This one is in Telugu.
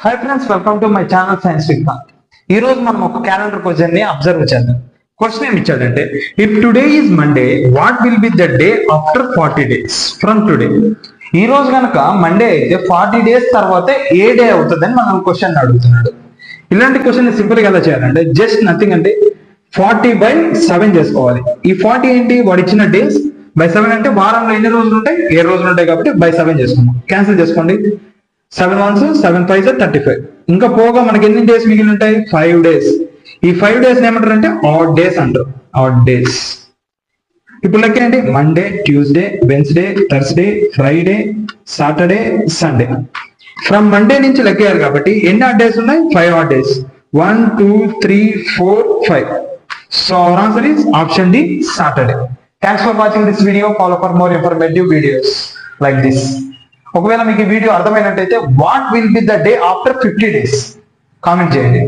Hi friends, welcome to my channel science Vigyan. ఈ రోజు మనం ఒక క్యాలెండర్ క్వశ్చన్ ని అబ్జర్వ్ చేద్దాం. క్వశ్చన్ ఏమి ఇచ్చాడంటే, if today is Monday, what will be the day after 40 days from today? ఈ రోజు కనుక మండే అయితే 40 days తర్వాత ఏ డే అవుతుందని మనం క్వశ్చన్ అడుగుతున్నాడు. ఇలాంటి క్వశ్చన్ సింపుల్ గా ఎలా చేయాలంటే, జస్ట్ నథింగ్ అంటే 40/7 చేసుకోవాలి. ఈ 40 ఏంటి, వాడు ఇచ్చిన డేస్ బై 7 అంటే వారంలో ఎన్ని రోజులు ఉంటాయి, 7 రోజులు ఉంటాయి కాబట్టి బై 7 చేసుకున్నాం. క్యాన్సిల్ చేసుకోండి. 7 1s 7 5s 35. ఇంకా పోగా మనకి ఎన్ని డేస్ మిగిలి ఉంటాయి, 5 days. ఈ 5 days ఏమంటారు అంటే ఆడ్ డేస్ అంటారు. Odd days. ఇప్పుడు లెక్క ఏంటి, Monday, Tuesday, Wednesday, Thursday, Friday, Saturday, Sunday. From Monday నుంచి లెక్కేయాలి కాబట్టి ఎన్ని ఆడ్ డేస్ ఉన్నాయి, 5 odd days. 1 2 3 4 5. So our answer is option D, Saturday. Thanks for watching this video. Follow for more informative videos like this. ఒకవేళ మీకు ఈ వీడియో అర్థమైనట్టయితే what will be the day after 50 days comment చేయండి.